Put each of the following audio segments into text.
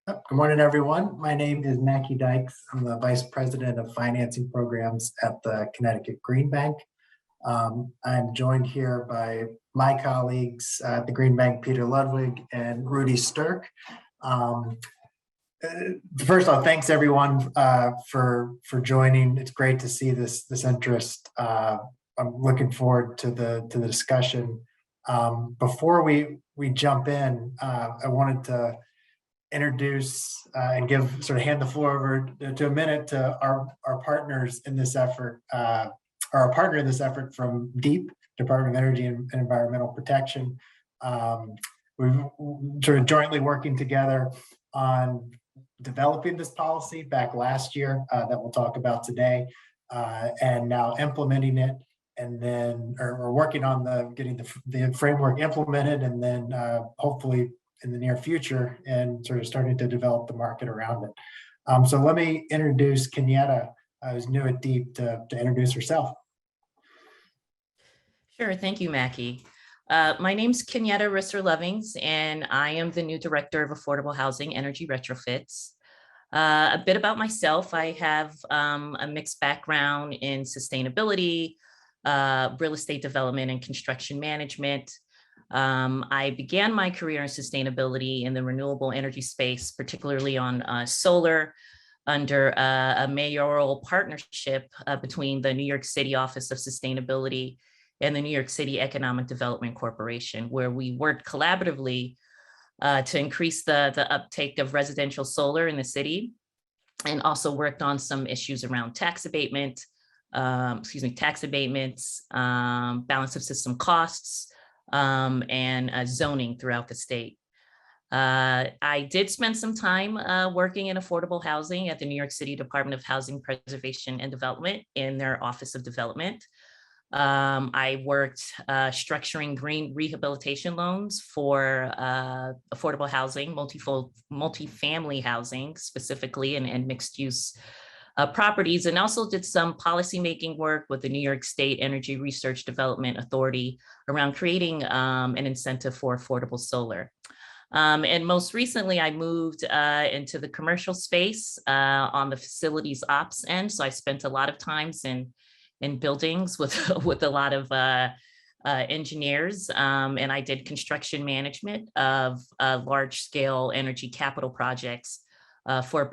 Good morning, everyone. My name is Mackie Dykes. I'm the Vice President of Financing Programs at the Connecticut Green Bank. I'm joined here by my colleagues at the Green Bank, Peter Ludwig and Rudy Sturk. First of all, thanks everyone for joining. It's great to see this interest. I'm looking forward to the discussion. Before we jump in, I wanted to introduce and hand the floor over to a minute to our partners in this effort, or our partner in this effort from DEEP, Department of Energy and Environmental Protection. We've sort of jointly working together on developing this policy back last year that we'll talk about today, and now implementing it, and then we're working on getting the framework implemented, and then hopefully in the near future, and sort of starting to develop the market around it. So let me introduce Kenyatta, who's new at DEEP, to introduce herself. Sure, thank you, Mackie. My name's Kenyatta Risser Lovings, and I am the new Director of Affordable Housing Energy Retrofits. A bit about myself: I have a mixed background in sustainability, real estate development, and construction management. I began my career in sustainability in the renewable energy space, particularly on solar, under a mayoral partnership between the New York City Office of Sustainability and the New York City Economic Development Corporation, where we worked collaboratively to increase the uptake of residential solar in the city, and also worked on some issues around tax abatements, balance of system costs, and zoning throughout the state. I did spend some time working in affordable housing at the New York City Department of Housing Preservation and Development in their Office of Development. I worked structuring green rehabilitation loans for affordable housing, multifamily housing specifically, and mixed use properties, and also did some policymaking work with the New York State Energy Research Development Authority around creating an incentive for affordable solar. And most recently, I moved into the commercial space on the facilities ops end. So I spent a lot of times in buildings with a lot of engineers, and I did construction management of large scale energy capital projects for a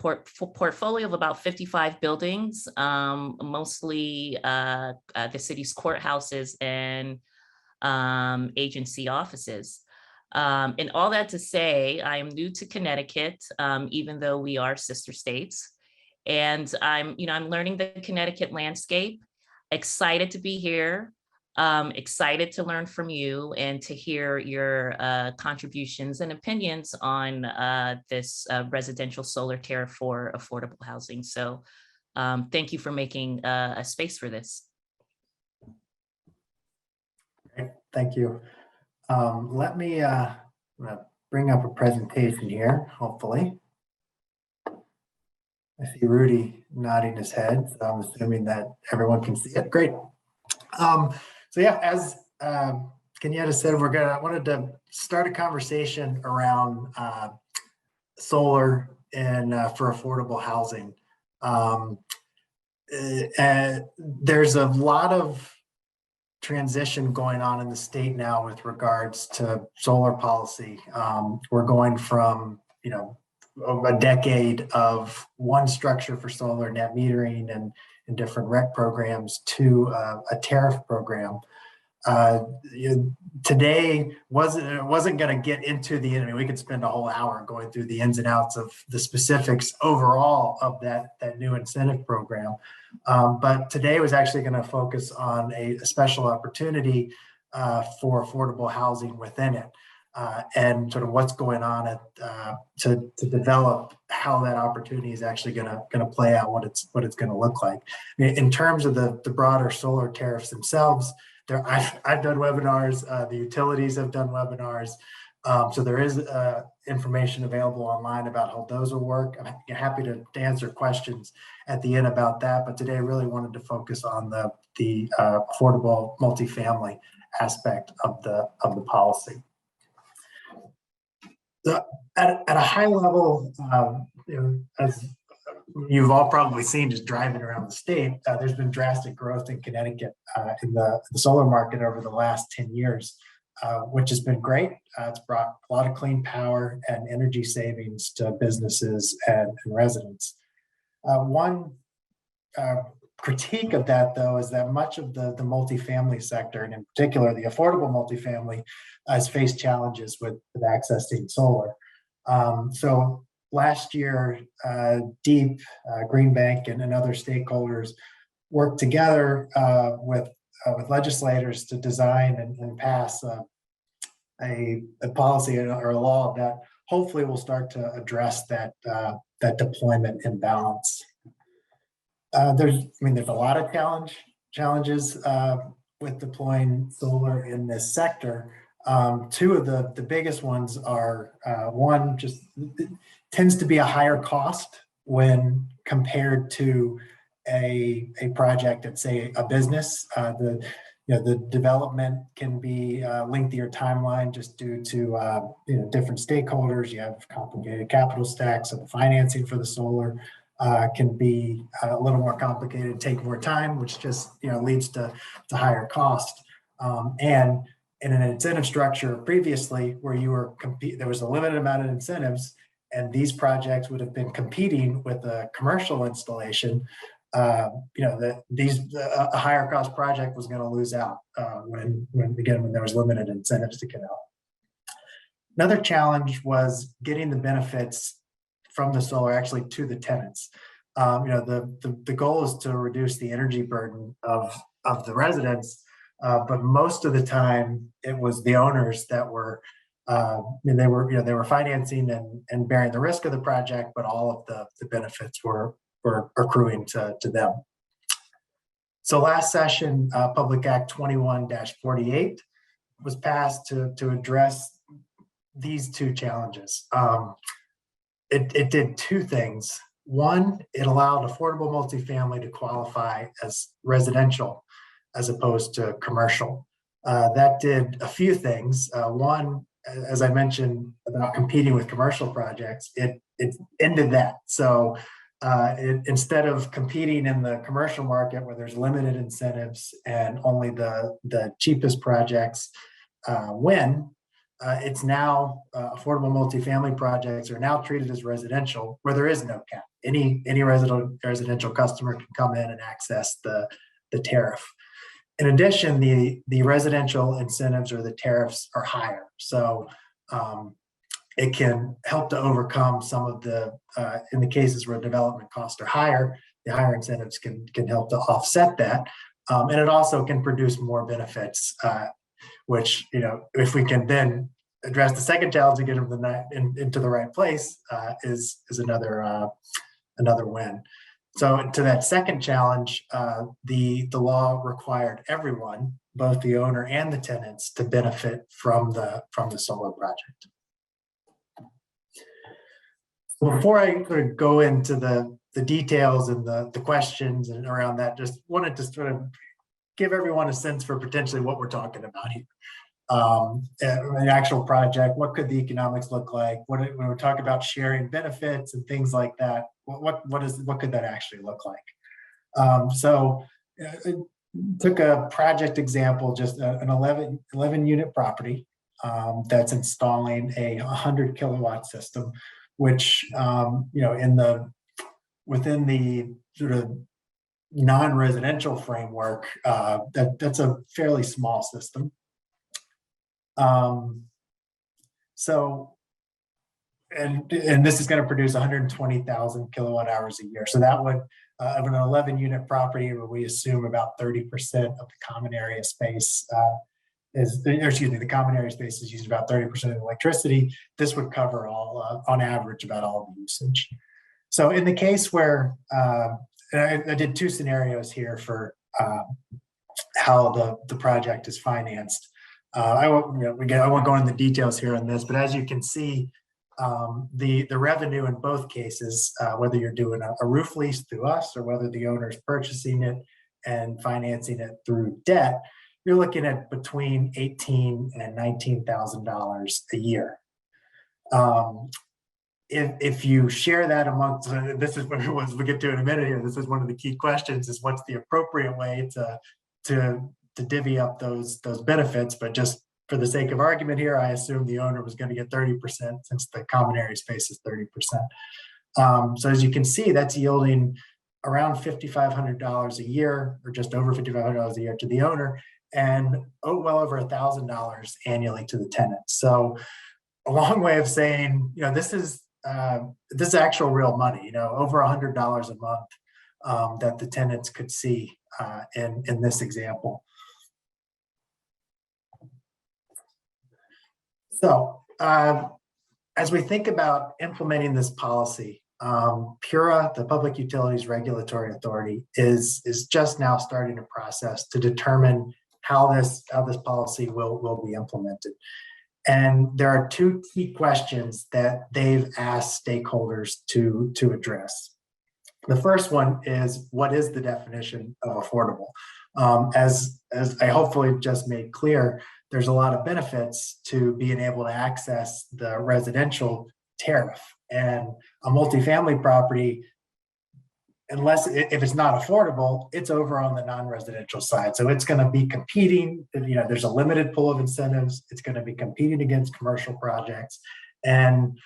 portfolio of about 55 buildings, mostly the city's courthouses and agency offices. And all that to say, I am new to Connecticut, even though we are sister states. And I'm learning the Connecticut landscape, excited to be here, excited to learn from you and to hear your contributions and opinions on this residential solar tariff for affordable housing. So thank you for making a space for this. Great. Thank you. Let me bring up a presentation here, hopefully. I see Rudy nodding his head, so I'm assuming that everyone can see it. Great. So yeah, as Kenyatta said, I wanted to start a conversation around solar and for affordable housing. There's a lot of transition going on in the state now with regards to solar policy. We're going from a decade of one structure for solar, net metering and different rec programs, to a tariff program. Today wasn't going to get into we could spend a whole hour going through the ins and outs of the specifics overall of that new incentive program. But today was actually going to focus on a special opportunity for affordable housing within it, and sort of what's going on to develop how that opportunity is actually going to play out, what it's going to look like. In terms of the broader solar tariffs themselves, I've done webinars, the utilities have done webinars, so there is information available online about how those will work. I'm happy to answer questions at the end about that, but today I really wanted to focus on the affordable multifamily aspect of the policy. At a high level, as you've all probably seen just driving around the state, there's been drastic growth in Connecticut in the solar market over the last 10 years, which has been great. It's brought a lot of clean power and energy savings to businesses and residents. One critique of that, though, is that much of the multifamily sector, and in particular the affordable multifamily, has faced challenges with accessing solar. So last year, Deep, Green Bank, and other stakeholders worked together with legislators to design and pass a policy or a law that hopefully will start to address that deployment imbalance. There's a lot of challenges with deploying solar in this sector. Two of the biggest ones are one, just it tends to be a higher cost when compared to a project at, say, a business. The development can be a lengthier timeline just due to different stakeholders. You have complicated capital stacks, so the financing for the solar can be a little more complicated, take more time, which just leads to higher cost. And in an incentive structure previously, where there was a limited amount of incentives, and these projects would have been competing with a commercial installation. A higher cost project was going to lose out when there was limited incentives to get out. Another challenge was getting the benefits from the solar actually to the tenants. The goal is to reduce the energy burden of the residents, but most of the time it was the owners that were they were financing and bearing the risk of the project, but all of the benefits were accruing to them. So last session, Public Act 21-48 was passed to address these two challenges. It did two things. One, it allowed affordable multifamily to qualify as residential as opposed to commercial. That did a few things. One, as I mentioned about competing with commercial projects, it ended that. So instead of competing in the commercial market where there's limited incentives and only the cheapest projects win, it's now affordable multifamily projects are now treated as residential, where there is no cap. Any residential customer can come in and access the tariff. In addition, the residential incentives or the tariffs are higher, so it can help to overcome some of the in the cases where development costs are higher. The higher incentives can help to offset that, and it also can produce more benefits. Which, if we can then address the second challenge and get them into the right place, is another win. So to that second challenge, the law required everyone, both the owner and the tenants, to benefit from the solar project. So before I sort of go into the details and the questions and around that, just wanted to sort of give everyone a sense for potentially what we're talking about here. An actual project, what could the economics look like? When we talk about sharing benefits and things like that, what could that actually look like? So took a project example, just an 11 unit property that's installing a 100 kilowatt system, which within the sort of non-residential framework, that's a fairly small system. So this is going to produce 120,000 kilowatt hours a year. So that would of an 11 unit property where we assume about 30% of the common area space the common area space is used about 30% of the electricity. This would cover all, on average, about all of the usage. So in the case where I did two scenarios here for how the project is financed. I won't go into the details here on this, but as you can see, the revenue in both cases, whether you're doing a roof lease through us or whether the owner is purchasing it and financing it through debt, you're looking at between $18,000 and $19,000 a year. If you share that amongst, this is what we'll get to in a minute here. This is one of the key questions: is what's the appropriate way to divvy up those benefits? But just for the sake of argument here, I assume the owner was going to get 30% since the common area space is 30%. So as you can see, that's yielding around $5,500 a year, or just over $5,500 a year to the owner, and well over $1,000 annually to the tenant. So a long way of saying, this is actual real money, over $100 a month that the tenants could see in this example. So as we think about implementing this policy, PURA, the Public Utilities Regulatory Authority, is just now starting a process to determine how this policy will be implemented. And there are two key questions that they've asked stakeholders to address. The first one is, what is the definition of affordable? As I hopefully just made clear, there's a lot of benefits to being able to access the residential tariff. And a multifamily property, if it's not affordable, it's over on the non-residential side. So it's going to be competing, there's a limited pool of incentives. It's going to be competing against commercial projects. And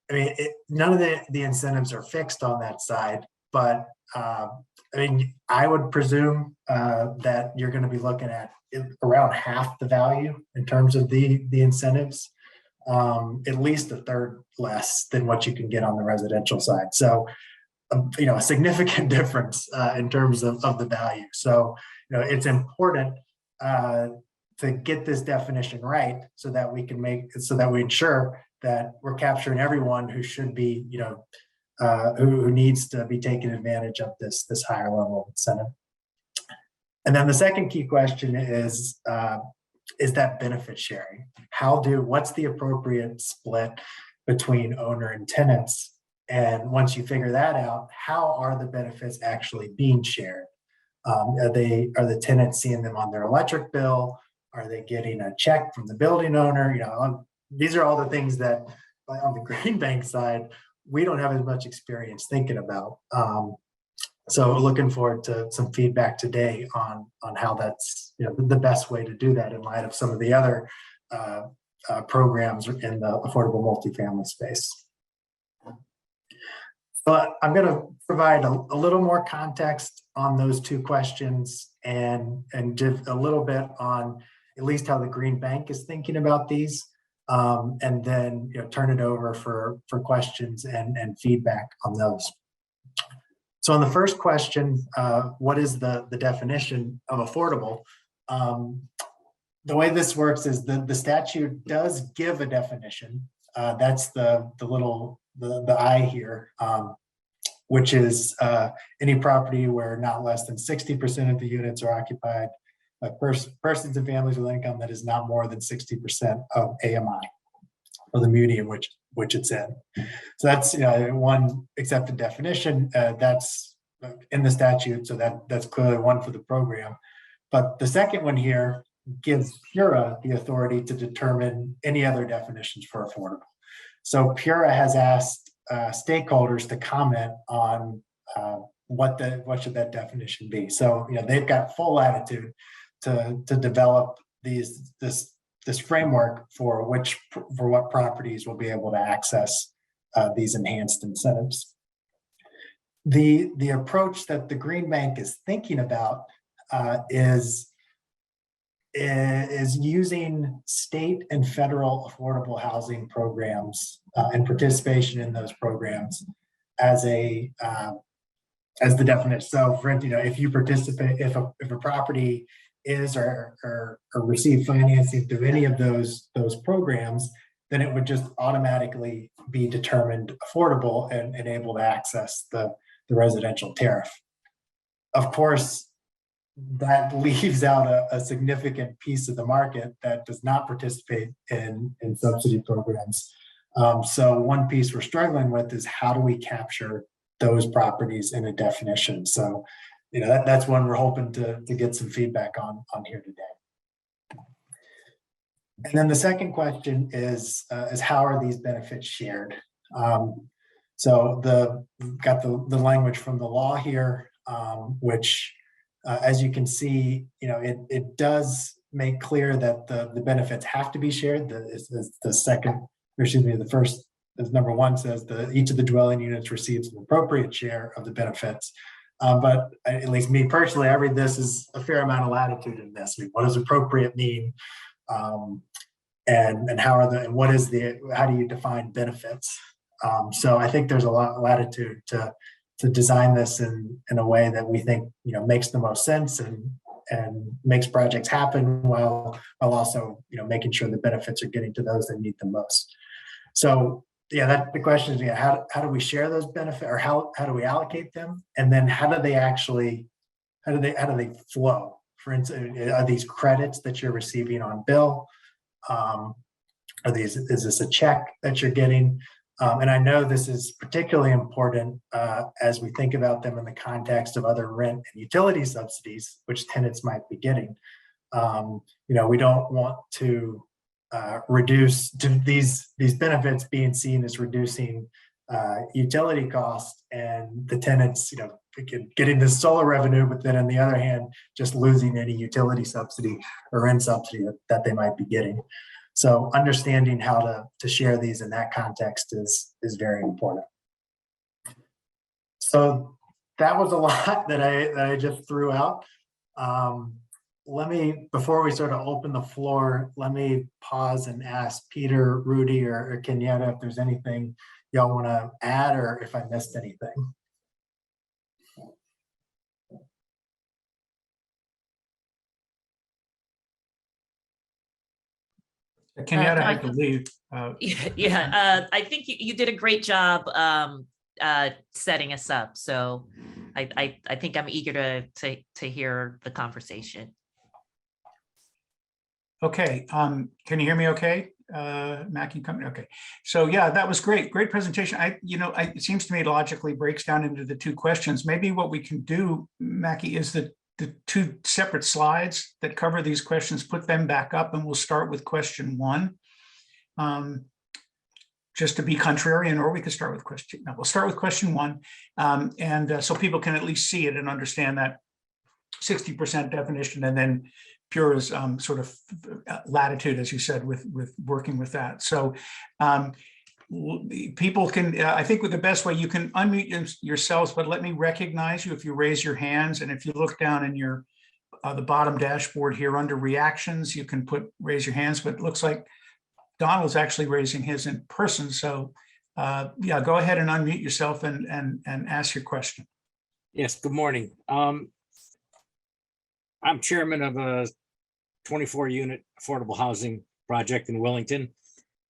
I mean, none of the incentives are fixed on that side, but I would presume that you're going to be looking at around half the value in terms of the incentives, at least a third less than what you can get on the residential side. So a significant difference in terms of the value. So, it's important to get this definition right so that we ensure that we're capturing everyone who should be, who needs to be taking advantage of this higher level of incentive. And then the second key question is that benefit sharing? What's the appropriate split between owner and tenants? And once you figure that out, how are the benefits actually being shared? Are the tenants seeing them on their electric bill? Are they getting a check from the building owner? These are all the things that on the Green Bank side, we don't have as much experience thinking about. So looking forward to some feedback today on how that's the best way to do that in light of some of the other programs in the affordable multifamily space. But I'm going to provide a little more context on those two questions and give a little bit on at least how the Green Bank is thinking about these, and then turn it over for questions and feedback on those. So on the first question, what is the definition of affordable? The way this works is the statute does give a definition. That's the I here, which is any property where not less than 60% of the units are occupied by persons and families with income that is not more than 60% of AMI, or the muni in which it's in. So that's one accepted definition. That's in the statute, so that's clearly one for the program. But the second one here gives PURA the authority to determine any other definitions for affordable. So PURA has asked stakeholders to comment on what should that definition be. So they've got full latitude to develop this framework for what properties will be able to access these enhanced incentives. The approach that the Green Bank is thinking about is using state and federal affordable housing programs and participation in those programs as the definition. So, for instance, if you participate, if a property is or receive financing through any of those programs, then it would just automatically be determined affordable and able to access the residential tariff. Of course, that leaves out a significant piece of the market that does not participate in subsidy programs. So one piece we're struggling with is how do we capture those properties in a definition? So, that's one we're hoping to get some feedback on here today. And then the second question is how are these benefits shared? So we've got the language from the law here, which, as you can see, it does make clear that the benefits have to be shared. The second, or excuse me, the first, as number one says, each of the dwelling units receives an appropriate share of the benefits. But at least me personally, I read this as a fair amount of latitude in this. I mean, what does appropriate mean? And how do you define benefits? So I think there's a lot of latitude to design this in a way that we think makes the most sense and makes projects happen while also making sure the benefits are getting to those that need them most. So yeah, the question is, how do we share those benefits, or how do we allocate them, and then how do they flow? For instance, are these credits that you're receiving on bill? Is this a check that you're getting? And I know this is particularly important as we think about them in the context of other rent and utility subsidies, which tenants might be getting. We don't want to reduce these benefits being seen as reducing utility costs, and the tenants, getting this solar revenue, but then on the other hand, just losing any utility subsidy or rent subsidy that they might be getting. So understanding how to share these in that context is very important. So that was a lot that I just threw out. Before we sort of open the floor, let me pause and ask Peter, Rudy, or Kenyatta if there's anything y'all want to add, or if I missed anything. Kenyatta, I believe. I think you did a great job setting us up. So I think I'm eager to hear the conversation. Okay, can you hear me okay? Mackie coming, okay. So yeah, that was great presentation. It seems to me it logically breaks down into the two questions. Maybe what we can do, Mackie, is the two separate slides that cover these questions, put them back up, and we'll start with question one. Just to be contrarian, or we could start with we'll start with question one. So people can at least see it and understand that 60% definition, and then PURA's sort of latitude, as you said, with working with that. So people can, I think with the best way, you can unmute yourselves, but let me recognize you if you raise your hands. And if you look down in your the bottom dashboard here under reactions, you can raise your hands, but it looks like Donald's actually raising his in person. So yeah, go ahead and unmute yourself and ask your question. Yes, good morning. I'm chairman of a 24-unit affordable housing project in Wellington.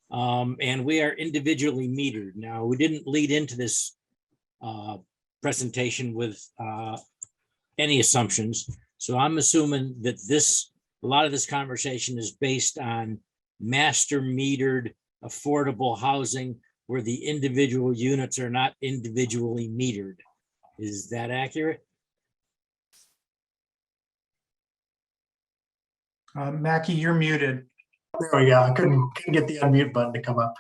And we are individually metered. Now, we didn't lead into this presentation with any assumptions. So I'm assuming that a lot of this conversation is based on master metered affordable housing where the individual units are not individually metered. Is that accurate? Mackie, you're muted. There we go. I couldn't get the unmute button to come up.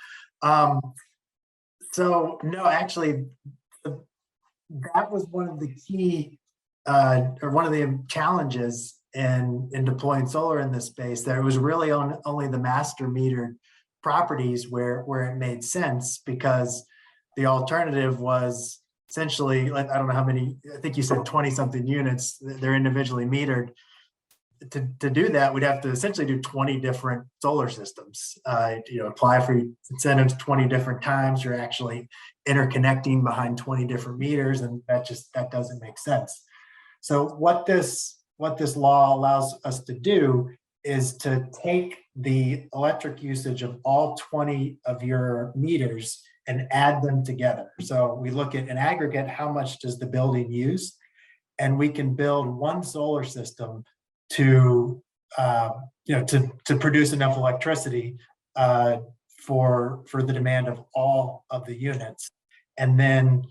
So no, actually, that was one of the key or one of the challenges in deploying solar in this space. There was really only the master metered properties where it made sense, because the alternative was essentially, I don't know how many, I think you said 20 something units, they're individually metered. To do that, we'd have to essentially do 20 different solar systems, apply for incentives 20 different times. You're actually interconnecting behind 20 different meters, and that doesn't make sense. So what this law allows us to do is to take the electric usage of all 20 of your meters and add them together. So we look at an aggregate, how much does the building use, and we can build one solar system to produce enough electricity for the demand of all of the units. And then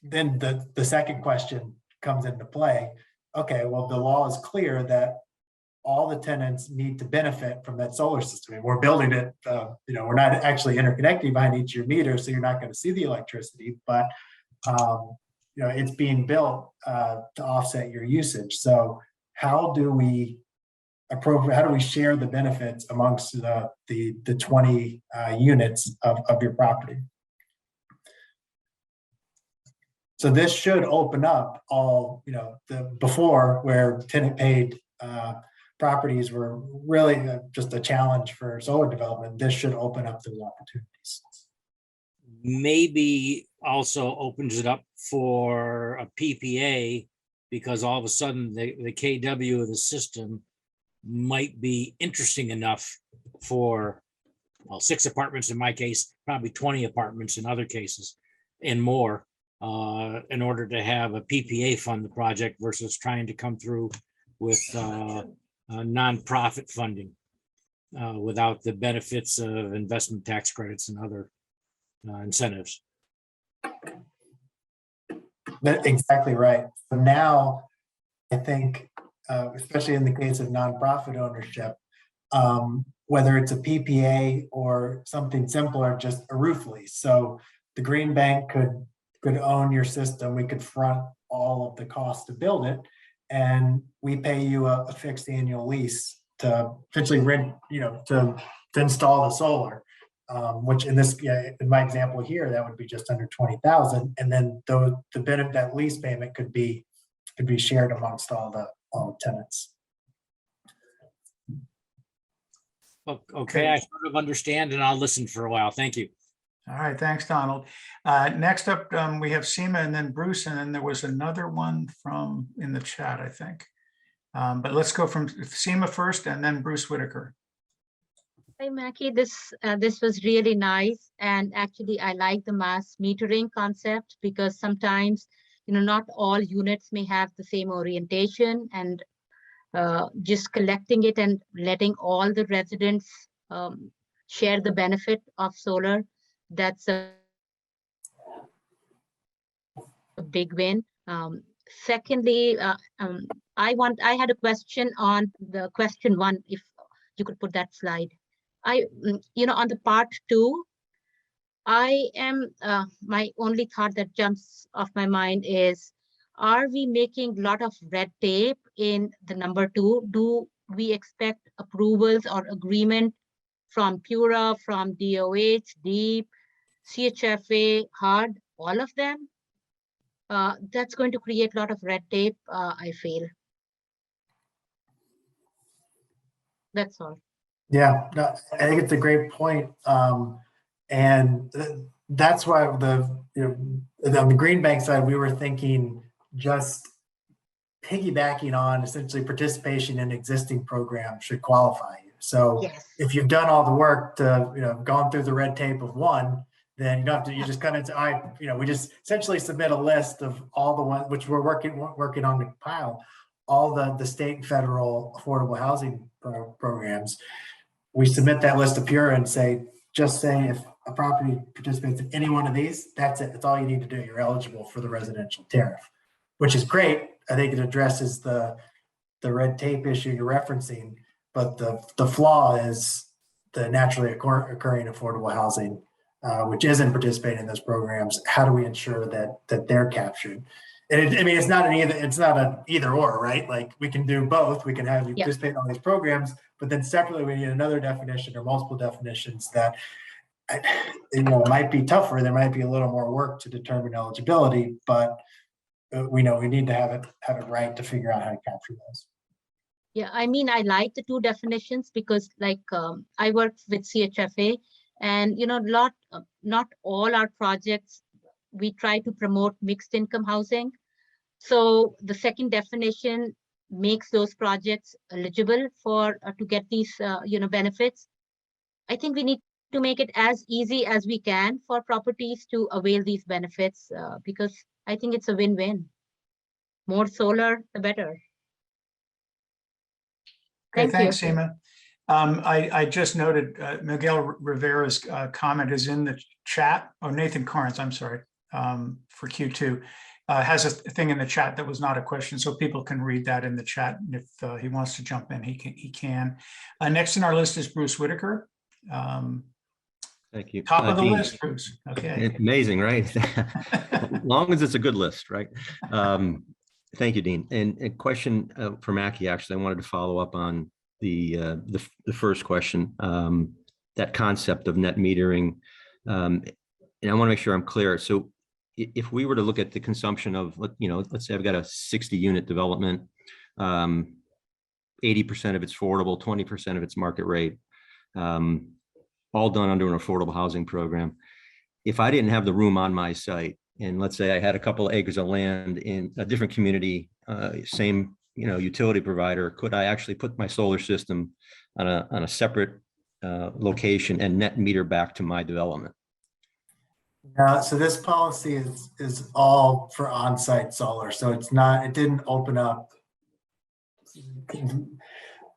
the second question comes into play. Okay, well, the law is clear that all the tenants need to benefit from that solar system. And we're building it, we're not actually interconnecting behind each of your meters, so you're not going to see the electricity, but it's being built to offset your usage. So how do we share the benefits amongst the 20 units of your property? So this should open up all, before where tenant paid properties were really just a challenge for solar development. This should open up those opportunities. Maybe also opens it up for a PPA, because all of a sudden the KW of the system might be interesting enough for, well, 6 apartments in my case, probably 20 apartments in other cases and more, in order to have a PPA fund the project versus trying to come through with nonprofit funding without the benefits of investment tax credits and other incentives. That's exactly right. So now, I think, especially in the case of nonprofit ownership, whether it's a PPA or something simpler, just a roof lease. So the Green Bank could own your system. We could front all of the costs to build it, and we pay you a fixed annual lease to essentially rent, to install the solar. Which in my example here, that would be just under 20,000, and then the benefit, that lease payment could be shared amongst all the tenants. Okay, I sort of understand, and I'll listen for a while. Thank you. All right, thanks, Donald. Next up, we have Seema and then Bruce, and then there was another one from in the chat, I think. But let's go from Seema first, and then Bruce Whitaker. Hi, Mackie. This was really nice, and actually, I like the mass metering concept, because sometimes, not all units may have the same orientation, and just collecting it and letting all the residents share the benefit of solar. That's a big win. Secondly, I had a question on the question 1, if you could put that slide. On the part 2, I am, my only thought that jumps off my mind is, are we making a lot of red tape in the number 2? Do we expect approvals or agreement from PURA, from DOH, DEEP, CHFA, HUD, all of them? That's going to create a lot of red tape, I feel. That's all. Yeah, no, I think it's a great point. And that's why on the Green Bank side, we were thinking just piggybacking on essentially participation in existing programs should qualify you. So yes, if you've done all the work to, gone through the red tape of one, then you don't have to, you just kind of, we just essentially submit a list of all the ones, which we're working on to compile all the state and federal affordable housing programs. We submit that list to PURA and say if a property participates in any one of these, that's it. That's all you need to do. You're eligible for the residential tariff, which is great. I think it addresses the red tape issue you're referencing, but the flaw is the naturally occurring affordable housing, which isn't participating in those programs. How do we ensure that they're captured? And it's not an either or, right? Like we can do both. We can have you participate in all these programs, but then separately we need another definition or multiple definitions that might be tougher. There might be a little more work to determine eligibility, but we know we need to have it right to figure out how to capture those. Yeah, I mean, I like the 2 definitions because I worked with CHFA, and not all our projects, we try to promote mixed income housing. So the second definition makes those projects eligible for to get these benefits. I think we need to make it as easy as we can for properties to avail these benefits, because I think it's a win-win. More solar, the better. Okay, thanks, Seema. I just noted Miguel Rivera's comment is in the chat. Oh, Nathan Carnes, I'm sorry, for Q2. has a thing in the chat that was not a question, so people can read that in the chat. And if he wants to jump in, he can. Next on our list is Bruce Whitaker. Thank you. Top of the Dean, list, Bruce. Okay. amazing, right? As long as it's a good list, right? Thank you, Dean. And a question for Mackie, actually, I wanted to follow up on the first question, that concept of net metering. And I want to make sure I'm clear. So if we were to look at the consumption of, let's say I've got a 60 unit development, 80% of it's affordable, 20% of it's market rate, all done under an affordable housing program. If I didn't have the room on my site, and let's say I had a couple of acres of land in a different community, same utility provider, could I actually put my solar system on a separate location and net meter back to my development? So this policy is all for on-site solar. So it didn't open up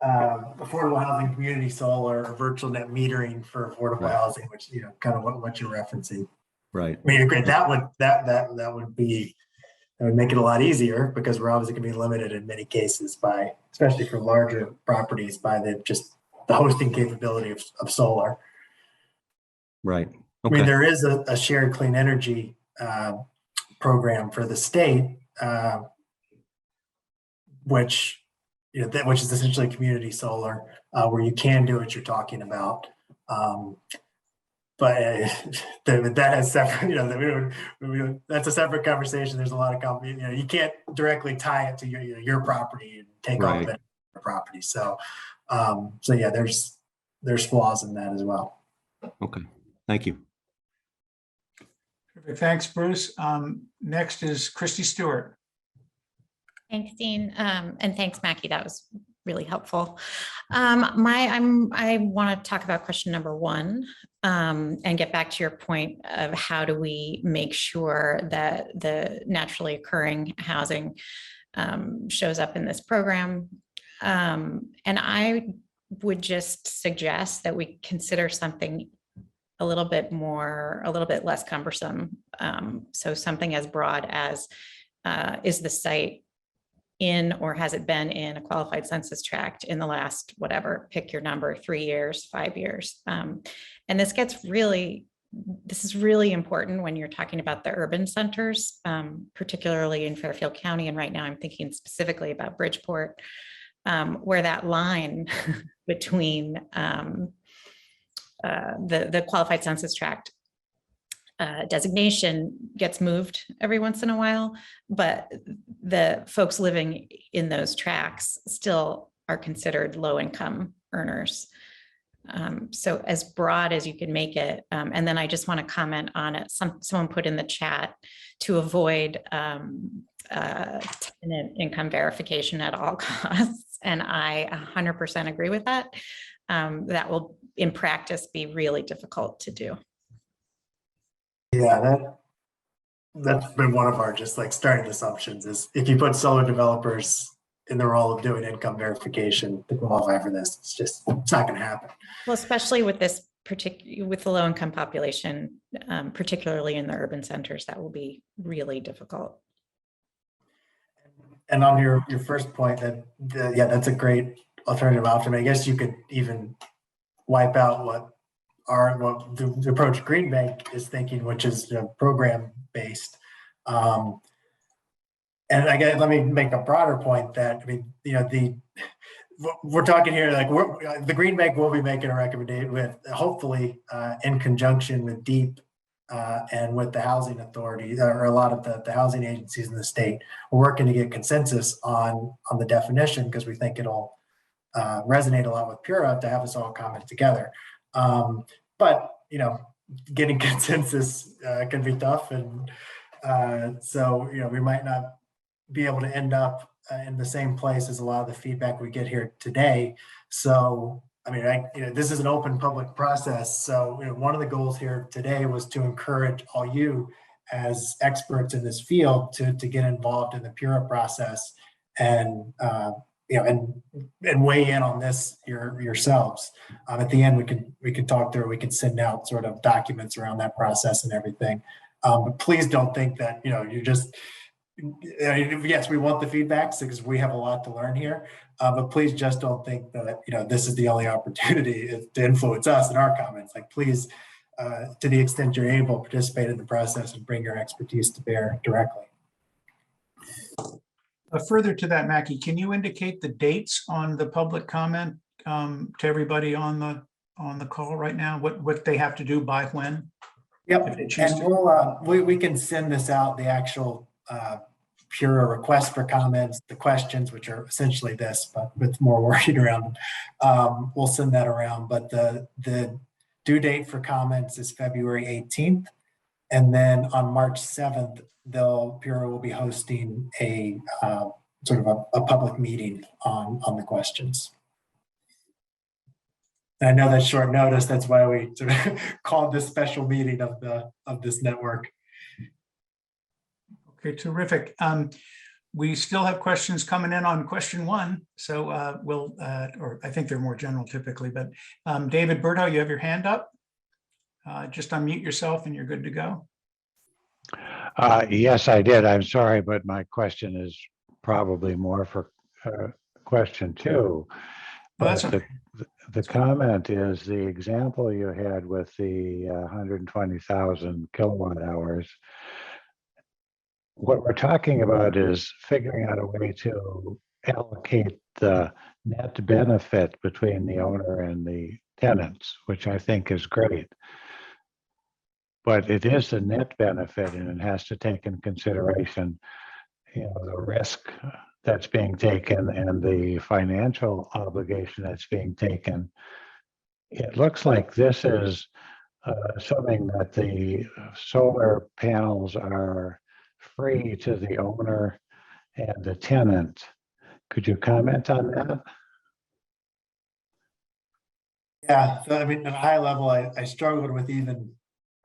affordable housing, community solar, or virtual net metering for affordable housing, which kind of what you're referencing. Right. I mean, great. That would make it a lot easier, because we're obviously going to be limited in many cases especially for larger properties, by the hosting capability of solar. Right. Okay. I mean, there is a shared clean energy program for the state, which is essentially community solar, where you can do what you're talking about. But that has separate, that's a separate conversation. There's a lot of you can't directly tie it to your property and take off that property. So yeah, there's flaws in that as well. Okay, thank you. Thanks, Bruce. Next is Christy Stewart. Thanks, Dean, and thanks, Mackie. That was really helpful. I want to talk about question number 1 and get back to your point of how do we make sure that the naturally occurring housing shows up in this program. And I would just suggest that we consider something a little bit less cumbersome. So something as broad as, is the site in, or has it been in, a qualified census tract in the last, whatever, pick your number, 3 years, 5 years. And this is really important when you're talking about the urban centers, particularly in Fairfield County. And right now I'm thinking specifically about Bridgeport, where that line between the qualified census tract designation gets moved every once in a while, but the folks living in those tracts still are considered low income earners. So as broad as you can make it. And then I just want to comment on it. Someone put in the chat to avoid tenant income verification at all costs. And I 100% agree with that. That will in practice be really difficult to do. Yeah, that's been one of our starting assumptions, is if you put solar developers in the role of doing income verification to qualify for this, it's not going to happen. Well, especially with with the low income population, particularly in the urban centers, that will be really difficult. And on your first point, that's a great alternative option. I guess you could even wipe out what the approach Green Bank is thinking, which is program based. And again, let me make a broader point that, we're talking here, the Green Bank will be making a recommendation with, hopefully in conjunction with DEEP and with the housing authority, or a lot of the housing agencies in the state. We're working to get consensus on the definition, because we think it'll resonate a lot with PURA to have us all comment together. But getting consensus can be tough, and so we might not be able to end up in the same place as a lot of the feedback we get here today. So this is an open public process. So one of the goals here today was to encourage all you as experts in this field to get involved in the PURA process and and weigh in on this yourselves. At the end, we can talk through. We can send out sort of documents around that process and everything. But please don't think that you're just yes, we want the feedbacks because we have a lot to learn here. But please just don't think that, this is the only opportunity to influence us in our comments. Like, please, to the extent you're able, participate in the process and bring your expertise to bear directly. Further to that, Mackie, can you indicate the dates on the public comment to everybody on the call right now? What they have to do by when? Yep, If they choose and to. we can send this out, the actual PURA request for comments, the questions, which are essentially this, but with more wording around them. We'll send that around, but the due date for comments is February 18th. And then on March 7th, PURA will be hosting a sort of a public meeting on the questions. And I know that's short notice. That's why we sort of called this special meeting of this network. Okay, terrific. We still have questions coming in on question 1. So or I think they're more general typically, but David Berto, you have your hand up. Just unmute yourself and you're good to go. Yes, I did. I'm sorry, but my question is probably more for question 2. That's But the comment is the example you had with the 120,000 kilowatt hours. What we're talking about is figuring out a way to allocate the net benefit between the owner and the tenants, which I think is great. But it is a net benefit, and it has to take in consideration, the risk that's being taken and the financial obligation that's being taken. It looks like this is assuming that the solar panels are free to the owner and the tenant. Could you comment on that? Yeah, so I mean, at a high level, I struggled with even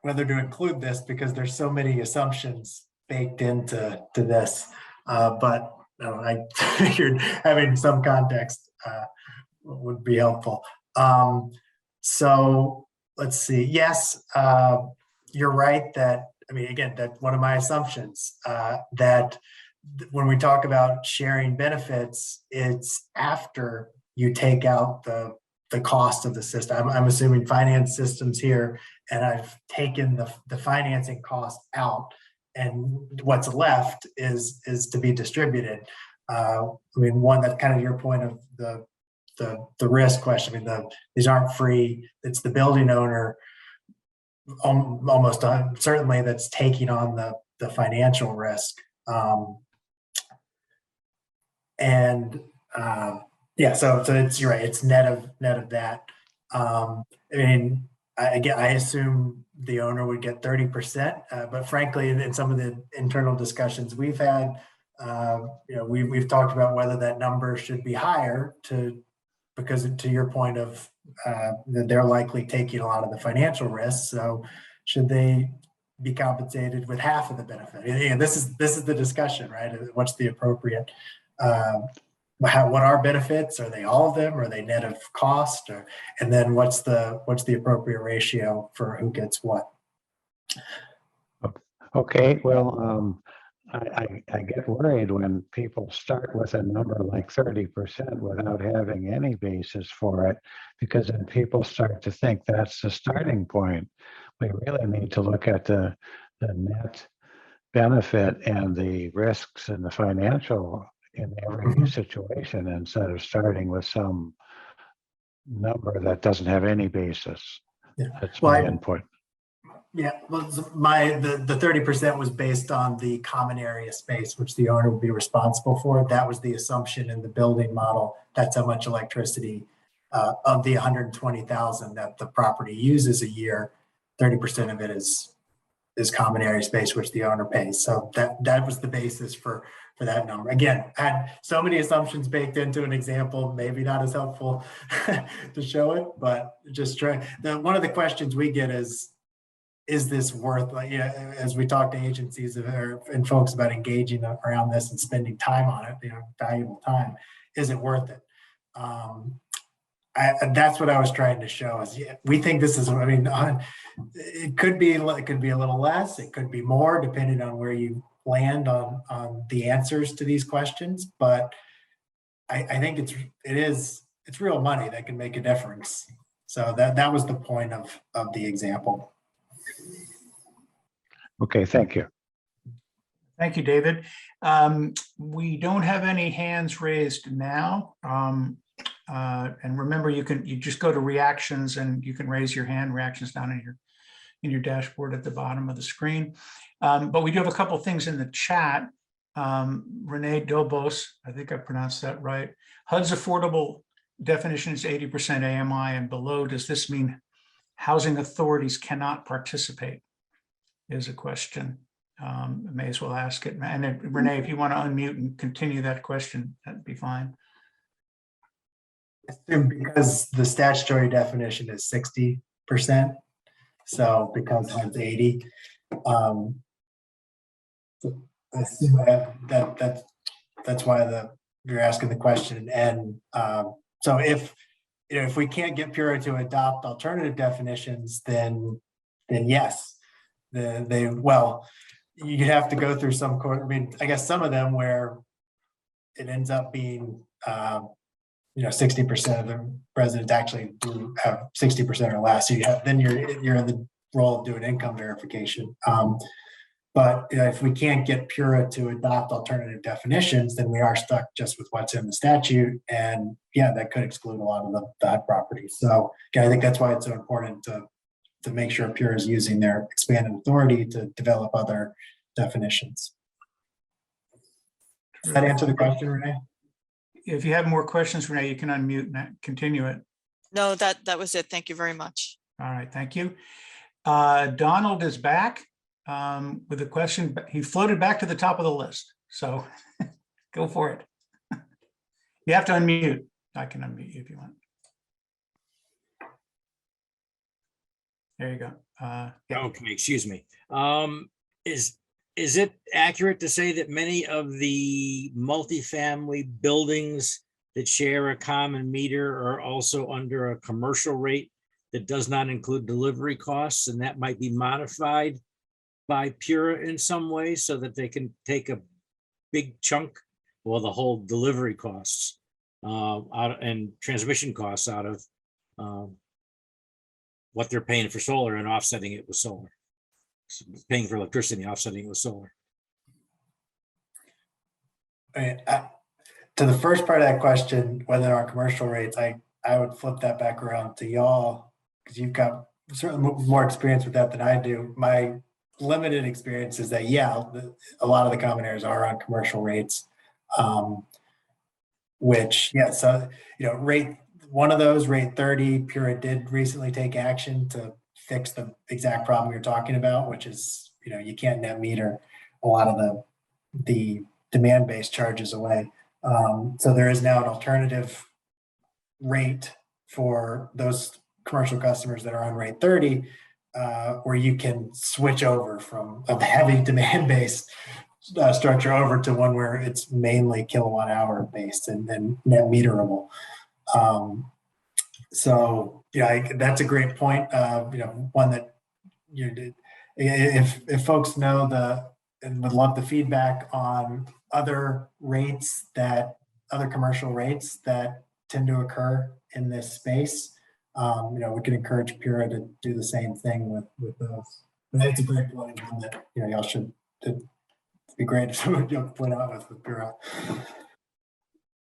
whether to include this because there's so many assumptions baked into this. But I figured having some context would be helpful. So let's see. Yes, you're right that, I mean, again, that's one of my assumptions, that when we talk about sharing benefits, it's after you take out the cost of the system. I'm assuming finance systems here, and I've taken the financing cost out, and what's left is to be distributed. I mean, one, that's kind of your point of the risk question. I mean, these aren't free. It's the building owner almost certainly that's taking on the financial risk. Yeah, so it's, you're right, it's net of that. I mean, I assume the owner would get 30%, but frankly, in some of the internal discussions we've had, we've talked about whether that number should be higher because to your point of that they're likely taking a lot of the financial risks. So should they be compensated with half of the benefit? And this is the discussion, right? What's the appropriate? What are benefits? Are they all of them? Are they net of cost? And then what's the appropriate ratio for who gets what? Okay, well, I get worried when people start with a number like 30% without having any basis for it, because then people start to think that's the starting point. We really need to look at the net benefit and the risks and the financial in every situation instead of starting with some number that doesn't have any basis. Yeah. That's my input. Yeah, well, the 30% was based on the common area space, which the owner would be responsible for. That was the assumption in the building model. That's how much electricity of the 120,000 that the property uses a year. 30% of it is common area space, which the owner pays. So that was the basis for that number. Again, I had so many assumptions baked into an example, maybe not as helpful to show it, but just try. One of the questions we get is this worth, as we talk to agencies and folks about engaging around this and spending time on it, valuable time, is it worth it? That's what I was trying to show is, we think this is, I mean, it could be a little less, it could be more, depending on where you land on the answers to these questions, but I think it's real money that can make a difference. So that was the point of the example. Okay, thank you. Thank you, David. We don't have any hands raised now. And remember, you just go to reactions and you can raise your hand. Reactions down in your dashboard at the bottom of the screen. But we do have a couple of things in the chat. Renee Dobos, I think I pronounced that right. HUD's affordable definition is 80% AMI and below. Does this mean housing authorities cannot participate? Is a question. I may as well ask it. And then, Renee, if you want to unmute and continue that question, that'd be fine. Because the statutory definition is 60%, so because it's 80, I assume that's why you're asking the question. And so if we can't get PURA to adopt alternative definitions, then yes, you'd have to go through some court. I mean, I guess some of them where it ends up being 60% of the residents actually do have 60% or less. So then you're in the role of doing income verification. But if we can't get PURA to adopt alternative definitions, then we are stuck just with what's in the statute. And yeah, that could exclude a lot of the bad properties. So I think that's why it's so important to make sure PURA is using their expanded authority to develop other definitions. Does that answer the question, Renee? If you have more questions, Renee, you can unmute and continue it. No, that was it. Thank you very much. All right, thank you. Donald is back with a question. He floated back to the top of the list, so go for it. You have to unmute. I can unmute you if you want. There you go. Yeah. Okay, excuse me. Is it accurate to say that many of the multifamily buildings that share a common meter are also under a commercial rate that does not include delivery costs, and that might be modified by PURA in some way so that they can take a big chunk, well, the whole delivery costs out and transmission costs out of what they're paying for solar and offsetting it with solar. Paying for electricity, offsetting with solar. To the first part of that question, whether there are commercial rates, I would flip that back around to y'all, because you've got certainly more experience with that than I do. My limited experience is that, yeah, a lot of the common areas are on commercial rates, which, yeah, so, rate one of those, rate 30, PURA did recently take action to fix the exact problem you're talking about, which is, you can't net meter a lot of the demand-based charges away. So there is now an alternative rate for those commercial customers that are on rate 30, where you can switch over from a heavy demand-based structure over to one where it's mainly kilowatt hour based and net meterable. So yeah, that's a great point. One that if folks know and would love the feedback on other commercial rates that tend to occur in this space, we can encourage PURA to do the same thing with those. But that's a great point, one that y'all should. It'd be great if someone would point out with PURA.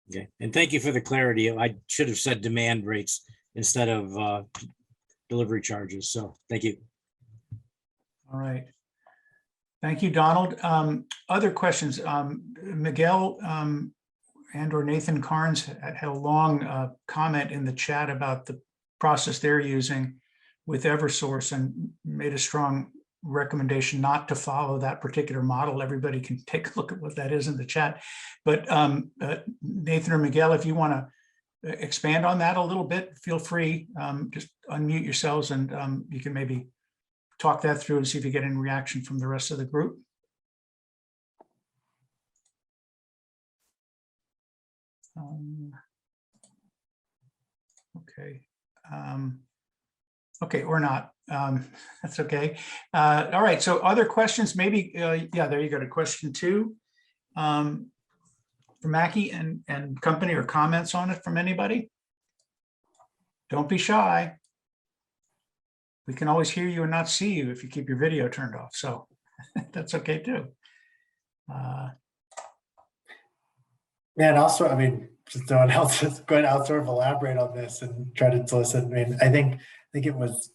Okay, and thank you for the clarity. I should have said demand rates instead of delivery charges. So thank you. All right. Thank you, Donald. Other questions? Miguel and or Nathan Carnes had a long comment in the chat about the process they're using with Eversource and made a strong recommendation not to follow that particular model. Everybody can take a look at what that is in the chat. But Nathan or Miguel, if you want to expand on that a little bit, feel free. Just unmute yourselves and you can maybe talk that through and see if you get any reaction from the rest of the group. Okay. Okay, or not. That's okay. All right, so other questions, maybe, yeah, there you go to question 2. For Mackie and company, or comments on it from anybody? Don't be shy. We can always hear you and not see you if you keep your video turned off, so that's okay too. Yeah, and also, I mean, just no one else is going to sort of elaborate on this and try to solicit. I mean, I think it was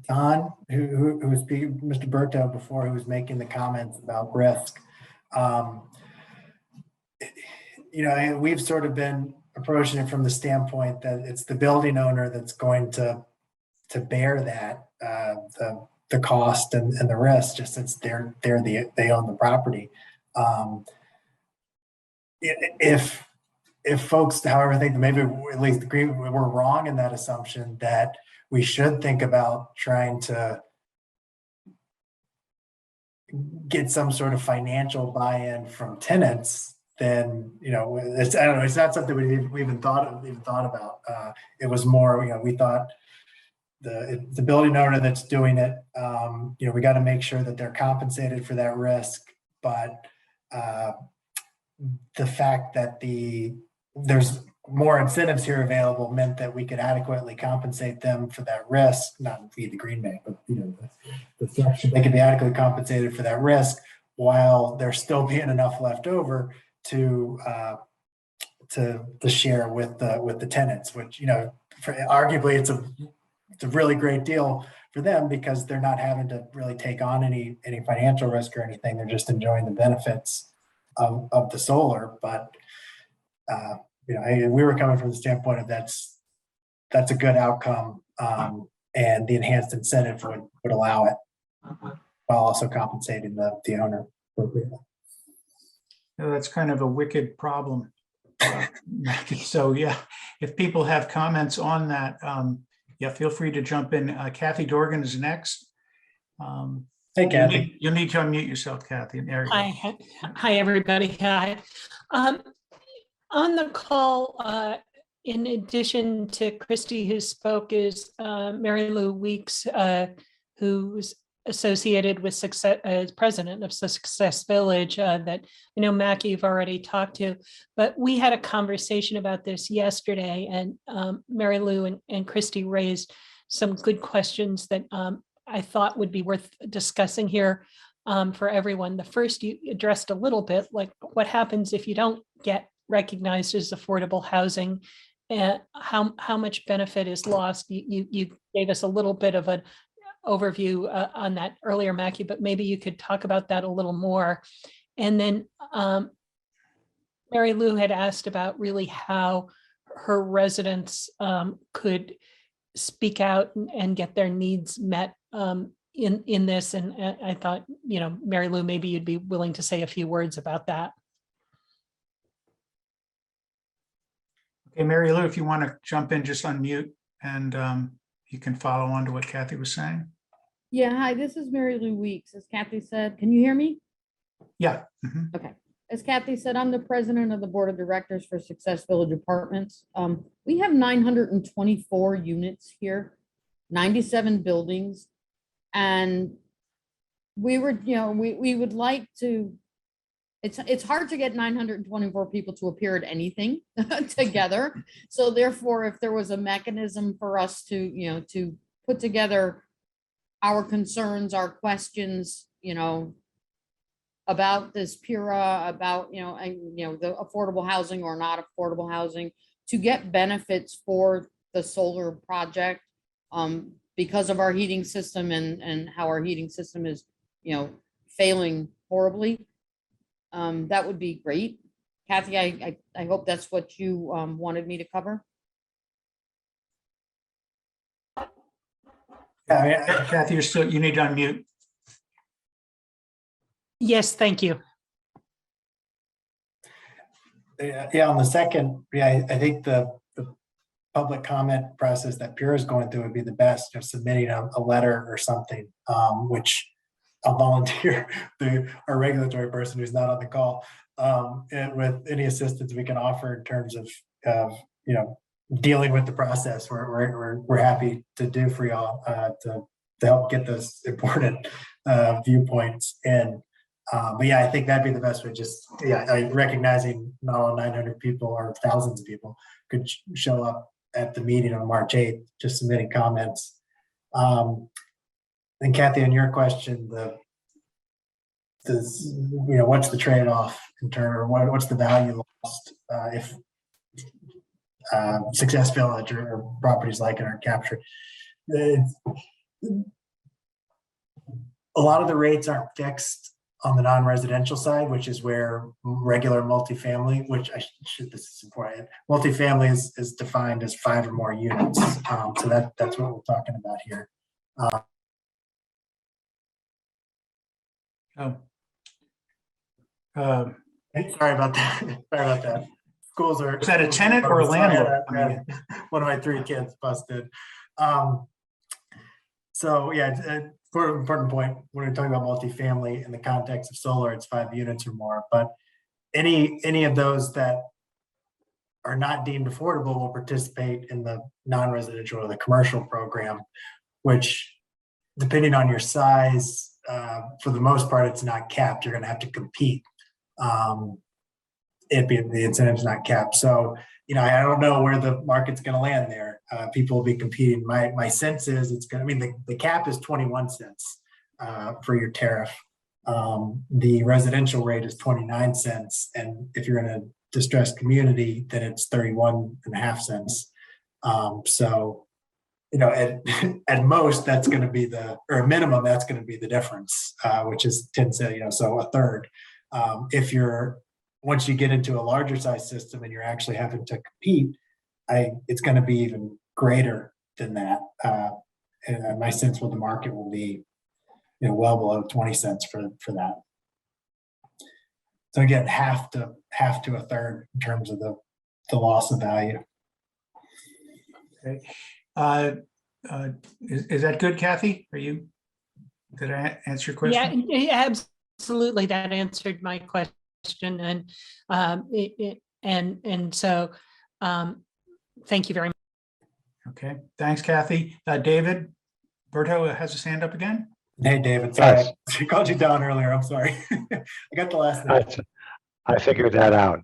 Don who was speaking, Mr. Berto before, who was making the comments about risk. You know, we've sort of been approaching it from the standpoint that it's the building owner that's going to bear that the cost and the risk, just since they own the property. If folks, however, think that maybe at least agree we're wrong in that assumption, that we should think about trying to get some sort of financial buy-in from tenants, then, you know, it's, I don't know, it's not something we even thought about. It was more, you know, we thought the building owner that's doing it, you know, we got to make sure that they're compensated for that risk, but the fact that there's more incentives here available meant that we could adequately compensate them for that risk, not be the Green Bank, but, you know, the section, they can be adequately compensated for that risk while there's still being enough left over to share with the tenants, which, you know, arguably it's a really great deal for them, because they're not having to really take on any financial risk or anything. They're just enjoying the benefits of the solar. But you know, we were coming from the standpoint of that's a good outcome, and the enhanced incentive would allow it, while also compensating the owner appropriately. You know, that's kind of a wicked problem, Mackie. So yeah, if people have comments on that, yeah, feel free to jump in. Kathy Dorgan is next. Hey, Kathy. You'll need to unmute yourself, Kathy. There you go. Hi, everybody. Hi. On the call, in addition to Christy, who spoke, is Mary Lou Weeks, who's associated with Success, as president of Success Village, that, you know, Mackie, you've already talked to. But we had a conversation about this yesterday, and Mary Lou and Christy raised some good questions that I thought would be worth discussing here for everyone. The first you addressed a little bit, like what happens if you don't get recognized as affordable housing, and how much benefit is lost. You gave us a little bit of an overview on that earlier, Mackie, but maybe you could talk about that a little more. And then Mary Lou had asked about really how her residents could speak out and get their needs met in this. And I thought, you know, Mary Lou, maybe you'd be willing to say a few words about that. Okay, Mary Lou, if you want to jump in, just unmute, and you can follow on to what Kathy was saying. Yeah, hi, this is Mary Lou Weeks. As Kathy said, can you hear me? Yeah. Okay. As Kathy said, I'm the president of the board of directors for Success Village Apartments. We have 924 units here, 97 buildings. And we were, you know, we would like to, it's hard to get 924 people to appear at anything together. So therefore, if there was a mechanism for us to, you know, to put together our concerns, our questions, you know, about this PURA, about, you know, and, you know, the affordable housing or not affordable housing, to get benefits for the solar project, because of our heating system and how our heating system is, you know, failing horribly. That would be great. Kathy, I hope that's what you wanted me to cover. Kathy, you need to unmute. Yes, thank you. Yeah, on the second, yeah, I think the public comment process that PURA is going through would be the best, of submitting a letter or something, which I'll volunteer our regulatory person who's not on the call, and with any assistance we can offer in terms of you know, dealing with the process. We're happy to do for y'all to help get those important viewpoints in. But yeah, I think that'd be the best way. Just recognizing not all 900 people or thousands of people could show up at the meeting on March 8th, just submitting comments. And Kathy, on your question, what's the trade-off in terms, or what's the value lost if Success Village or properties like it aren't captured? A lot of the rates aren't fixed on the non-residential side, which is where regular multifamily, this is important. Multifamily is defined as 5 or more units. So that's what we're talking about here. Sorry about that. Schools are. Is that a tenant or a landlord? One of my 3 kids busted. So yeah, important point when we're talking about multifamily in the context of solar, it's 5 units or more. But any of those that are not deemed affordable will participate in the non-residential or the commercial program, which, depending on your size, for the most part, it's not capped. You're going to have to compete. The incentive's not capped. So, I don't know where the market's going to land there. People will be competing. My sense is the cap is 21 cents for your tariff. The residential rate is 29 cents. And if you're in a distressed community, then it's 31.5 cents. So, at most, that's going to be or a minimum, that's going to be the difference, which is 10 cents, so a third. Once you get into a larger size system and you're actually having to compete, it's going to be even greater than that. And my sense with the market will be, well below 20 cents for that. So again, half to a third in terms of the loss of value. Okay. Is that good, Kathy? Did I answer your question? Yeah, absolutely. That answered my question. And so thank you very much. Okay, thanks, Kathy. David Berto has his hand up again. Hey, David. Sorry, yes. I called you down earlier. I'm sorry. I got the last name. I figured that out.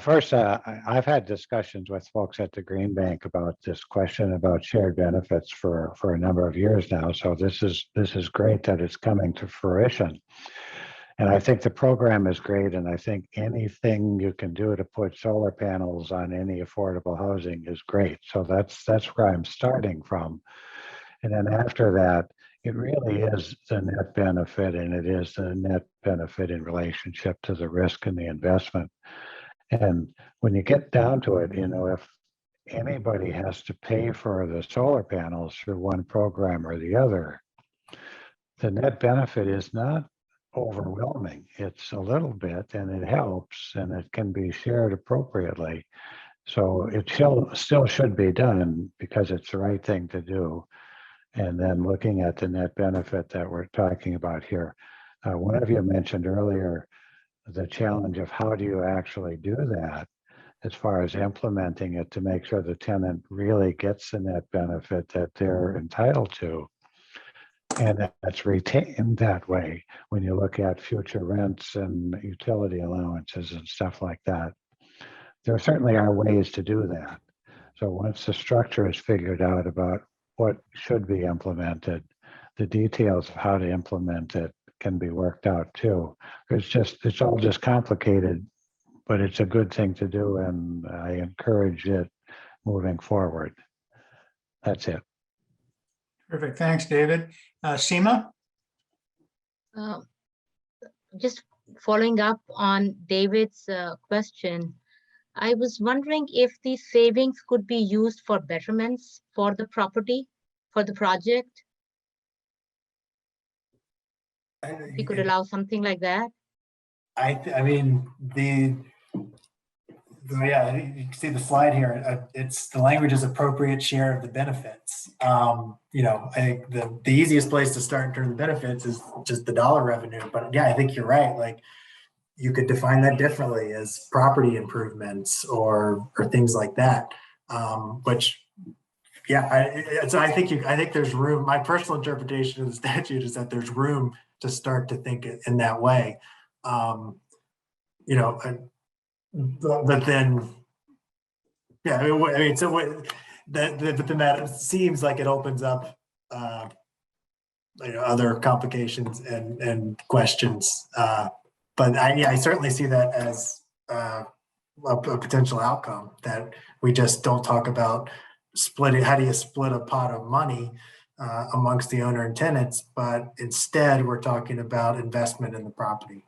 First, I've had discussions with folks at the Green Bank about this question about shared benefits for a number of years now. So this is great that it's coming to fruition. And I think the program is great. And I think anything you can do to put solar panels on any affordable housing is great. So that's where I'm starting from. And then after that, it really is the net benefit, and it is the net benefit in relationship to the risk and the investment. And when you get down to it, if anybody has to pay for the solar panels through one program or the other, the net benefit is not overwhelming. It's a little bit, and it helps, and it can be shared appropriately. So it still should be done because it's the right thing to do. And then looking at the net benefit that we're talking about here, one of you mentioned earlier the challenge of how do you actually do that as far as implementing it to make sure the tenant really gets the net benefit that they're entitled to. And that's retained that way when you look at future rents and utility allowances and stuff like that. There certainly are ways to do that. So once the structure is figured out about what should be implemented, the details of how to implement it can be worked out too. It's all just complicated, but it's a good thing to do, and I encourage it moving forward. That's it. Perfect. Thanks, David. Seema? Just following up on David's question, I was wondering if these savings could be used for betterments for the property, for the project. If you could allow something like that. I mean, yeah, you can see the slide here. It's the language is appropriate share of the benefits. I think the easiest place to start in terms of benefits is just the dollar revenue. But yeah, I think you're right. Like, you could define that differently as property improvements or things like that. which, yeah, I think there's room. My personal interpretation of the statute is that there's room to start to think in that way. But then, yeah, I mean, so but then that seems like it opens up, other complications and questions. But I certainly see that as a potential outcome, that we just don't talk about splitting. How do you split a pot of money amongst the owner and tenants? But instead, we're talking about investment in the property.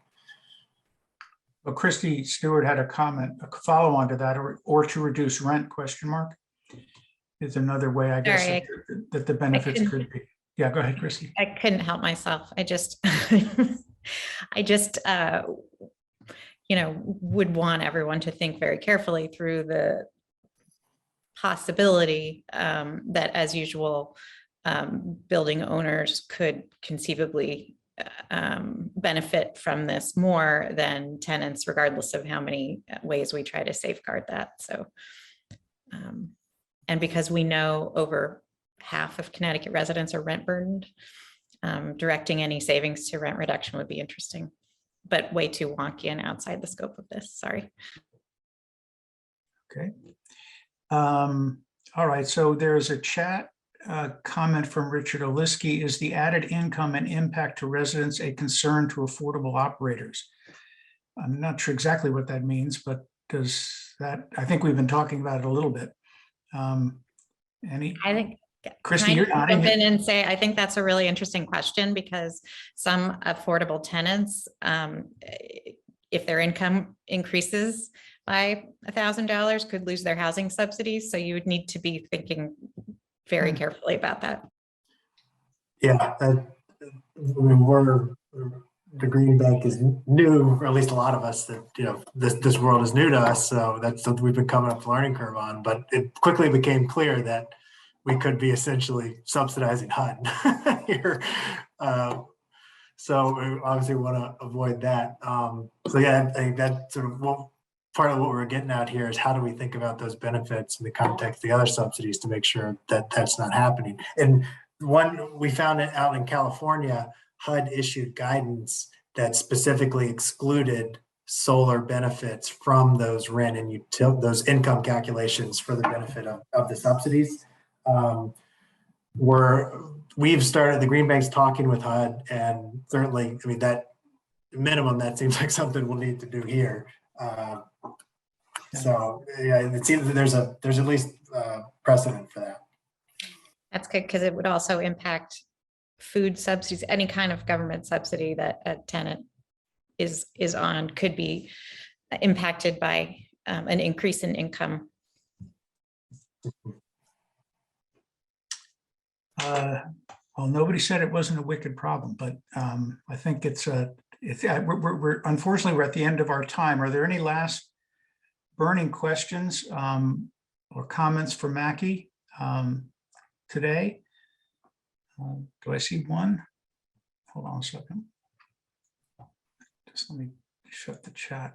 Well, Christy Stewart had a comment, a follow on to that, or to reduce rent, question mark, is another way, I guess, Sorry, that the benefits could be. Yeah, go ahead, Christy. I couldn't help myself. I just, would want everyone to think very carefully through the possibility that, as usual, building owners could conceivably benefit from this more than tenants, regardless of how many ways we try to safeguard that. So, and because we know over half of Connecticut residents are rent burdened, directing any savings to rent reduction would be interesting, but way too wonky and outside the scope of this. Sorry. Okay. All right. So there's a chat comment from Richard Oliski. Is the added income and impact to residents a concern to affordable operators? I'm not sure exactly what that means, but does that, I think we've been talking about it a little bit. I think, Christy, you're nodding. Jump in and say, I think that's a really interesting question, because some affordable tenants, if their income increases by $1,000, could lose their housing subsidies. So you would need to be thinking very carefully about that. Yeah, the Green Bank is new, or at least a lot of us that, this world is new to us. So that's something we've been coming up the learning curve on, but it quickly became clear that we could be essentially subsidizing HUD here. So we obviously want to avoid that. So yeah, I think that sort of part of what we're getting at here is how do we think about those benefits in the context of the other subsidies to make sure that that's not happening. And we found it out in California, HUD issued guidance that specifically excluded solar benefits from those rent and those income calculations for the benefit of the subsidies. We've started, the Green Bank's talking with HUD, and certainly, I mean, that minimum, that seems like something we'll need to do here. So yeah, it seems that there's at least precedent for that. That's good, because it would also impact food subsidies. Any kind of government subsidy that a tenant is on could be impacted by an increase in income. Well, nobody said it wasn't a wicked problem, but I think we're unfortunately, we're at the end of our time. Are there any last burning questions or comments for Mackie today? Do I see one? Hold on a second. Just let me shut the chat.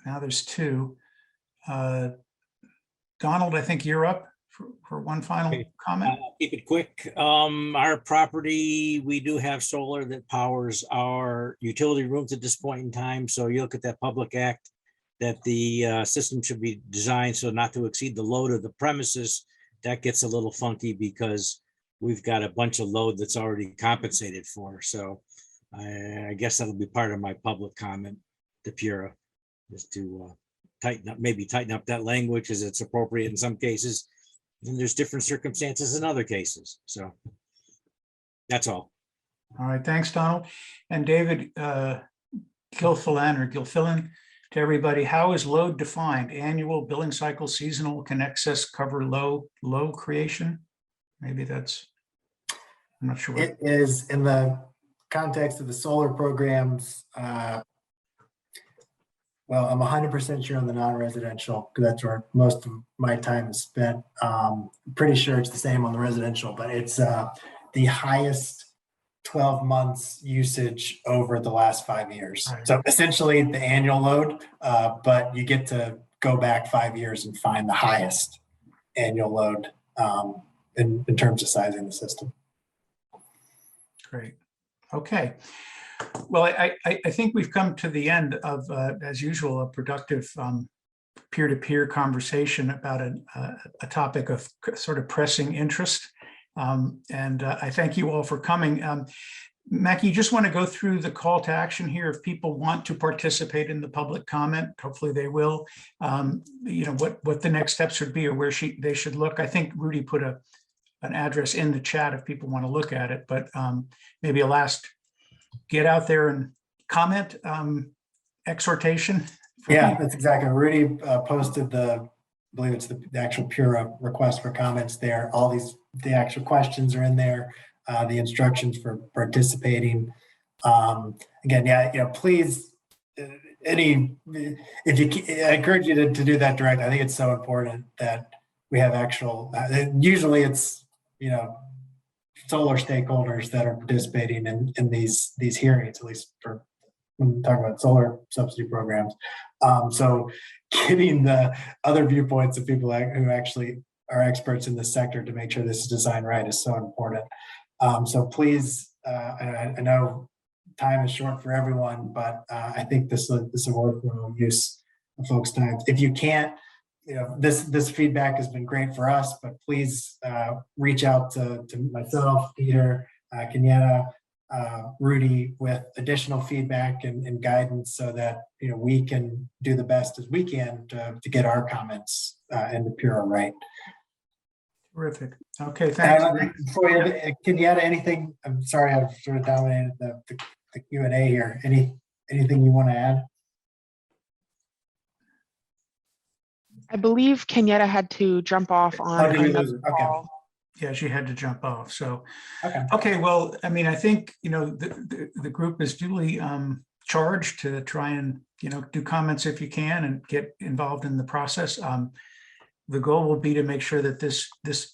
Now there's two. Donald, I think you're up for one final comment. Keep it quick. Our property, we do have solar that powers our utility rooms at this point in time. So you look at that public act that the system should be designed so not to exceed the load of the premises. That gets a little funky because we've got a bunch of load that's already compensated for. So I guess that'll be part of my public comment to PURA, is to maybe tighten up that language as it's appropriate in some cases. And there's different circumstances in other cases. So that's all. All right, thanks, Donald. And David Gilfillan, to everybody, how is load defined? Annual, billing cycle, seasonal, can excess cover low creation? Maybe that's, I'm not sure. It is in the context of the solar programs. Well, I'm 100% sure on the non-residential, because that's where most of my time is spent. Pretty sure it's the same on the residential, but it's the highest 12 months usage over the last 5 years. Right. So essentially the annual load, but you get to go back 5 years and find the highest. annual load in terms of sizing the system. Great. Okay. Well, I think we've come to the end of, as usual, a productive peer-to-peer conversation about a topic of sort of pressing interest. And I thank you all for coming. Mackie, you just want to go through the call to action here. If people want to participate in the public comment, hopefully they will, you know, what the next steps would be or where they should look. I think Rudy put an address in the chat if people want to look at it, but maybe a last get out there and comment exhortation. Yeah, that's exactly. Rudy posted I believe it's the actual PURA request for comments there. All the actual questions are in there. The instructions for participating. Again, yeah, you know, please, I encourage you to do that direct. I think it's so important that we have actual, usually it's, you know, solar stakeholders that are participating in these hearings, at least for when we talk about solar subsidy programs. So getting the other viewpoints of people who actually are experts in this sector to make sure this is designed right is so important. So please, I know time is short for everyone, but I think this is a worthwhile use of folks' time. If you can't, you know, this feedback has been great for us, but please reach out to myself, Peter, Kenyatta, Rudy with additional feedback and guidance so that, you know, we can do the best as we can to get our comments into PURA right. Terrific. Okay, thanks. Kenyatta, anything? I'm sorry, I've sort of dominated the Q&A here. Anything you want to add? I believe Kenyatta had to jump off on another call. Yeah, she had to jump off. So, okay. Well, I mean, I think, you know, the group is duly charged to try and, you know, do comments if you can and get involved in the process. The goal will be to make sure that this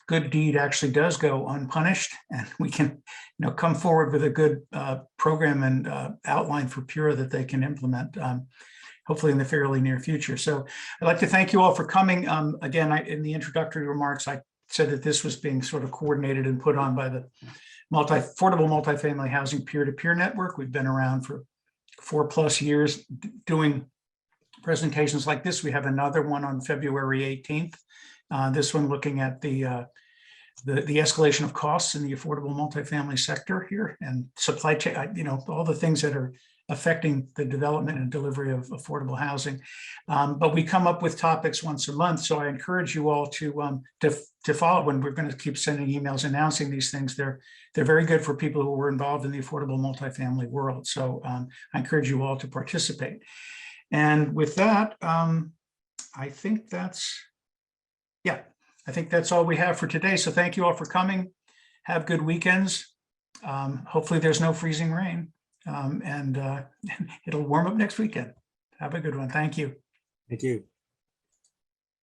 good deed actually does go unpunished, and we can, you know, come forward with a good program and outline for PURA that they can implement, hopefully in the fairly near future. So I'd like to thank you all for coming. Again, in the introductory remarks, I said that this was being sort of coordinated and put on by the Affordable Multifamily Housing Peer-to-Peer Network. We've been around for 4+ years doing presentations like this. We have another one on February 18th. This one looking at the escalation of costs in the affordable multifamily sector here and supply chain, you know, all the things that are affecting the development and delivery of affordable housing. But we come up with topics once a month. So I encourage you all to follow when we're going to keep sending emails announcing these things. They're very good for people who are involved in the affordable multifamily world. So I encourage you all to participate. And with that, I think that's all we have for today. So thank you all for coming. Have good weekends. Hopefully there's no freezing rain, and it'll warm up next weekend. Have a good one. Thank you. Thank you.